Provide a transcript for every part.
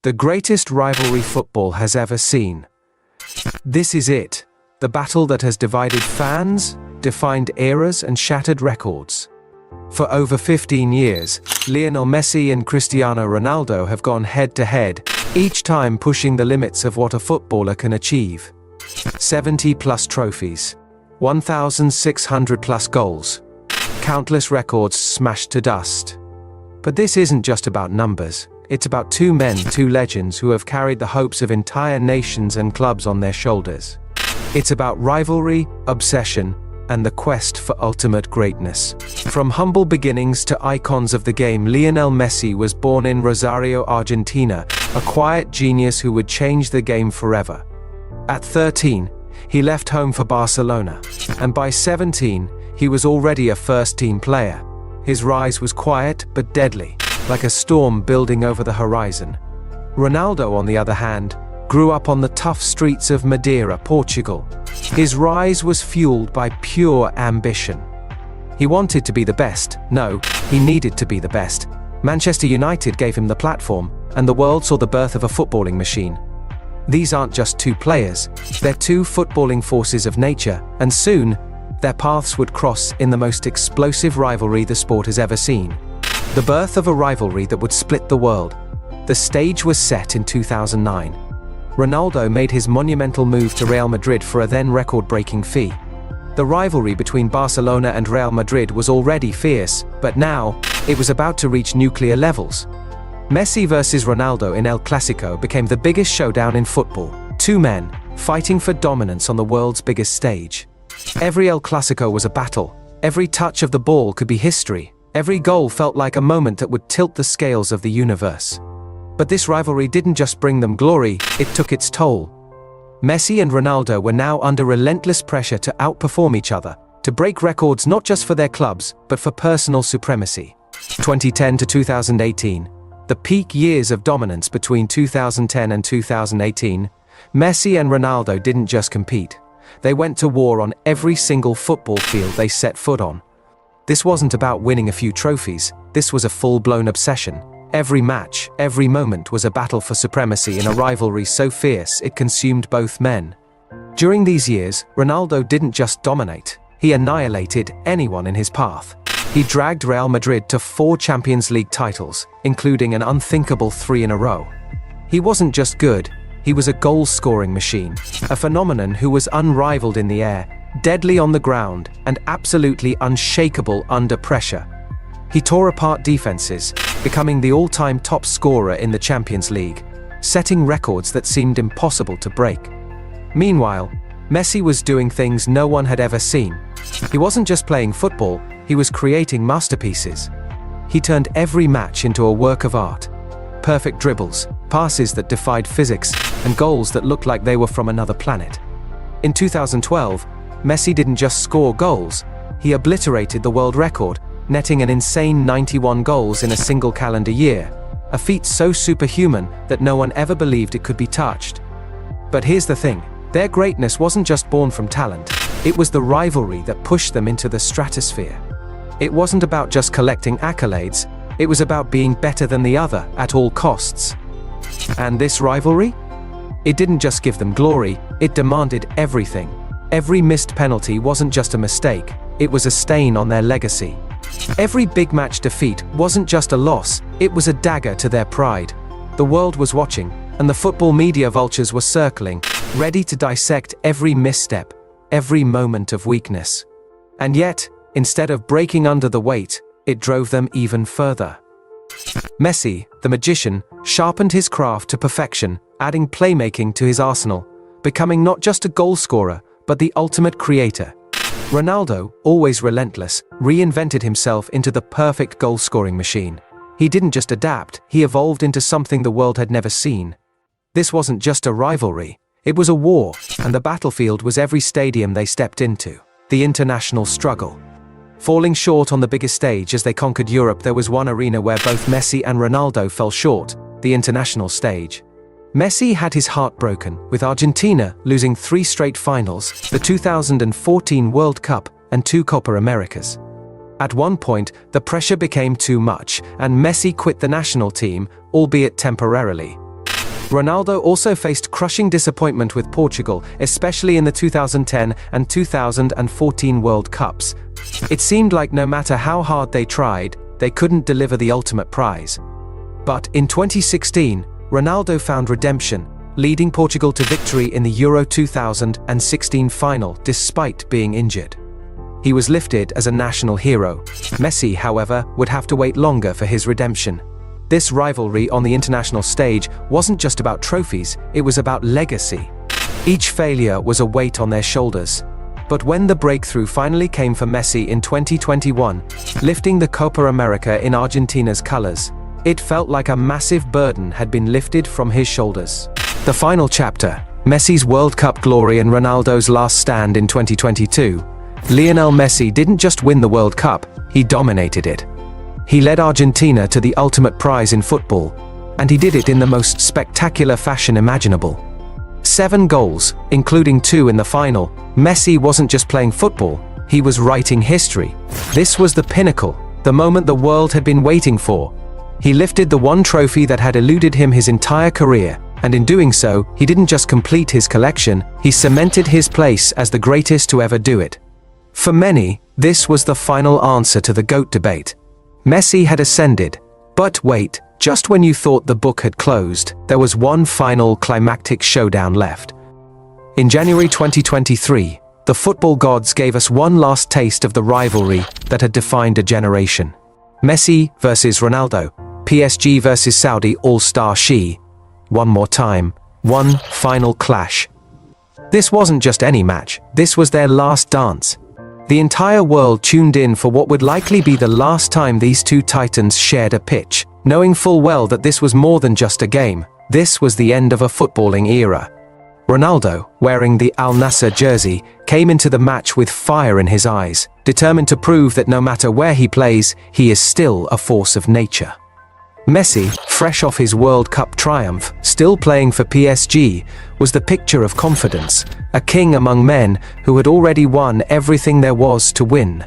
The greatest rivalry football has ever seen. This is it, the battle that has divided fans, defined eras and shattered records. For over 15 years, Lionel Messi and Cristiano Ronaldo have gone head-to-head, each time pushing the limits of what a footballer can achieve. 70-plus trophies, 1,600-plus goals, countless records smashed to dust. But this isn't just about numbers. It's about two men, two legends who have carried the hopes of entire nations and clubs on their shoulders. It's about rivalry, obsession, and the quest for ultimate greatness. From humble beginnings to icons of the game, Lionel Messi was born in Rosario, Argentina, a quiet genius who would change the game forever. At 13, he left home for Barcelona, and by 17, he was already a first-team player. His rise was quiet but deadly, like a storm building over the horizon. Ronaldo, on the other hand, grew up on the tough streets of Madeira, Portugal. His rise was fueled by pure ambition. He wanted to be the best. No, he needed to be the best. Manchester United gave him the platform, and the world saw the birth of a footballing machine. These aren't just two players, they're two footballing forces of nature, and soon, their paths would cross in the most explosive rivalry the sport has ever seen. The birth of a rivalry that would split the world. The stage was set in 2009. Ronaldo made his monumental move to Real Madrid for a then record-breaking fee. The rivalry between Barcelona and Real Madrid was already fierce, but now, it was about to reach nuclear levels. Messi versus Ronaldo in El Clasico became the biggest showdown in football. Two men, fighting for dominance on the world's biggest stage. Every El Clasico was a battle. Every touch of the ball could be history. Every goal felt like a moment that would tilt the scales of the universe. But this rivalry didn't just bring them glory, it took its toll. Messi and Ronaldo were now under relentless pressure to outperform each other, to break records not just for their clubs, but for personal supremacy. 2010 to 2018, the peak years of dominance between 2010 and 2018, Messi and Ronaldo didn't just compete. They went to war on every single football field they set foot on. This wasn't about winning a few trophies, this was a full-blown obsession. Every match, every moment was a battle for supremacy in a rivalry so fierce it consumed both men. During these years, Ronaldo didn't just dominate, he annihilated anyone in his path. He dragged Real Madrid to 4 Champions League titles, including an unthinkable 3 in a row. He wasn't just good, he was a goal-scoring machine, a phenomenon who was unrivaled in the air, deadly on the ground, and absolutely unshakable under pressure. He tore apart defenses, becoming the all-time top scorer in the Champions League, setting records that seemed impossible to break. Meanwhile, Messi was doing things no one had ever seen. He wasn't just playing football, he was creating masterpieces. He turned every match into a work of art. Perfect dribbles, passes that defied physics, and goals that looked like they were from another planet. In 2012, Messi didn't just score goals, he obliterated the world record, netting an insane 91 goals in a single calendar year, a feat so superhuman that no one ever believed it could be touched. But here's the thing, their greatness wasn't just born from talent, it was the rivalry that pushed them into the stratosphere. It wasn't about just collecting accolades, it was about being better than the other at all costs. And this rivalry? It didn't just give them glory, it demanded everything. Every missed penalty wasn't just a mistake, it was a stain on their legacy. Every big match defeat wasn't just a loss, it was a dagger to their pride. The world was watching, and the football media vultures were circling, ready to dissect every misstep, every moment of weakness. And yet, instead of breaking under the weight, it drove them even further. Messi, the magician, sharpened his craft to perfection, adding playmaking to his arsenal, becoming not just a goal scorer, but the ultimate creator. Ronaldo, always relentless, reinvented himself into the perfect goal-scoring machine. He didn't just adapt, he evolved into something the world had never seen. This wasn't just a rivalry, it was a war, and the battlefield was every stadium they stepped into. The international struggle. Falling short on the biggest stage as they conquered Europe, there was one arena where both Messi and Ronaldo fell short, the international stage. Messi had his heart broken, with Argentina losing 3 straight finals, the 2014 World Cup, and 2 Copa Americas. At one point, the pressure became too much, and Messi quit the national team, albeit temporarily. Ronaldo also faced crushing disappointment with Portugal, especially in the 2010 and 2014 World Cups. It seemed like no matter how hard they tried, they couldn't deliver the ultimate prize. But in 2016, Ronaldo found redemption, leading Portugal to victory in the Euro 2016 final despite being injured. He was lifted as a national hero. Messi, however, would have to wait longer for his redemption. This rivalry on the international stage wasn't just about trophies, it was about legacy. Each failure was a weight on their shoulders. But when the breakthrough finally came for Messi in 2021, lifting the Copa America in Argentina's colors, it felt like a massive burden had been lifted from his shoulders. The final chapter, Messi's World Cup glory and Ronaldo's last stand in 2022. Lionel Messi didn't just win the World Cup, he dominated it. He led Argentina to the ultimate prize in football, and he did it in the most spectacular fashion imaginable. 7 goals, including 2 in the final. Messi wasn't just playing football, he was writing history. This was the pinnacle, the moment the world had been waiting for. He lifted the one trophy that had eluded him his entire career, and in doing so, he didn't just complete his collection, he cemented his place as the greatest to ever do it. For many, this was the final answer to the GOAT debate. Messi had ascended, but wait, just when you thought the book had closed, there was one final climactic showdown left. In January 2023, the football gods gave us one last taste of the rivalry that had defined a generation. Messi versus Ronaldo, PSG versus Saudi all-star She. One more time, one final clash. This wasn't just any match, this was their last dance. The entire world tuned in for what would likely be the last time these two titans shared a pitch, knowing full well that this was more than just a game. This was the end of a footballing era. Ronaldo, wearing the Al Nassr jersey, came into the match with fire in his eyes, determined to prove that no matter where he plays, he is still a force of nature. Messi, fresh off his World Cup triumph, still playing for PSG, was the picture of confidence, a king among men who had already won everything there was to win.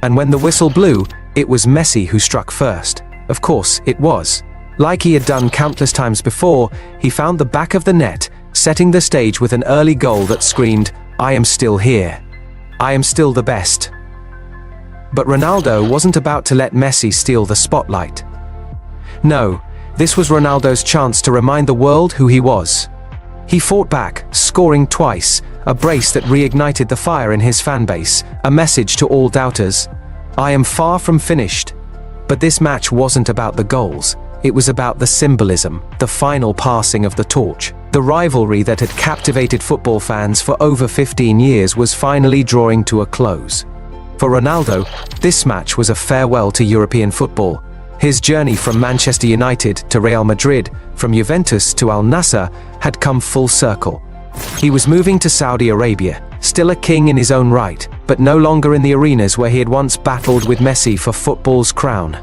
And when the whistle blew, it was Messi who struck first. Of course, it was. Like he had done countless times before, he found the back of the net, setting the stage with an early goal that screamed, "I am still here. I am still the best." But Ronaldo wasn't about to let Messi steal the spotlight. No, this was Ronaldo's chance to remind the world who he was. He fought back, scoring twice, a brace that reignited the fire in his fanbase, a message to all doubters. I am far from finished. But this match wasn't about the goals, it was about the symbolism, the final passing of the torch. The rivalry that had captivated football fans for over 15 years was finally drawing to a close. For Ronaldo, this match was a farewell to European football. His journey from Manchester United to Real Madrid, from Juventus to Al Nassr, had come full circle. He was moving to Saudi Arabia, still a king in his own right, but no longer in the arenas where he had once battled with Messi for football's crown.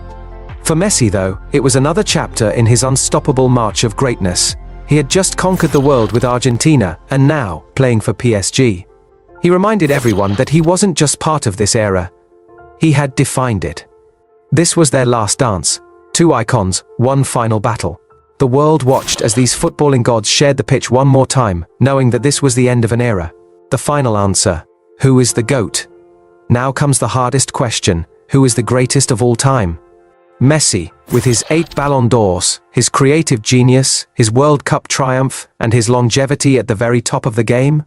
For Messi, though, it was another chapter in his unstoppable march of greatness. He had just conquered the world with Argentina, and now, playing for PSG. He reminded everyone that he wasn't just part of this era. He had defined it. This was their last dance. 2 icons, one final battle. The world watched as these footballing gods shared the pitch one more time, knowing that this was the end of an era. The final answer: who is the GOAT? Now comes the hardest question: who is the greatest of all time? Messi, with his 8 Ballon d'Ors, his creative genius, his World Cup triumph, and his longevity at the very top of the game?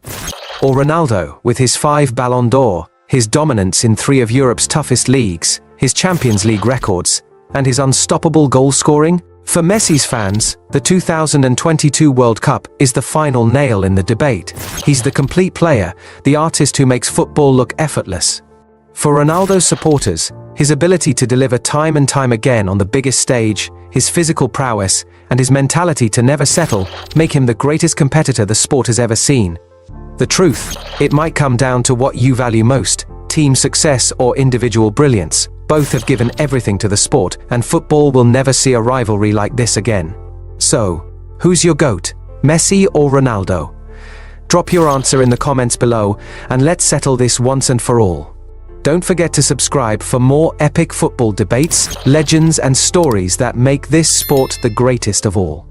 Or Ronaldo, with his 5 Ballon d'Or, his dominance in 3 of Europe's toughest leagues, his Champions League records, and his unstoppable goal-scoring? For Messi's fans, the 2022 World Cup is the final nail in the debate. He's the complete player, the artist who makes football look effortless. For Ronaldo's supporters, his ability to deliver time and time again on the biggest stage, his physical prowess, and his mentality to never settle make him the greatest competitor the sport has ever seen. The truth, it might come down to what you value most: team success or individual brilliance. Both have given everything to the sport, and football will never see a rivalry like this again. So, who's your GOAT, Messi or Ronaldo? Drop your answer in the comments below, and let's settle this once and for all. Don't forget to subscribe for more epic football debates, legends, and stories that make this sport the greatest of all.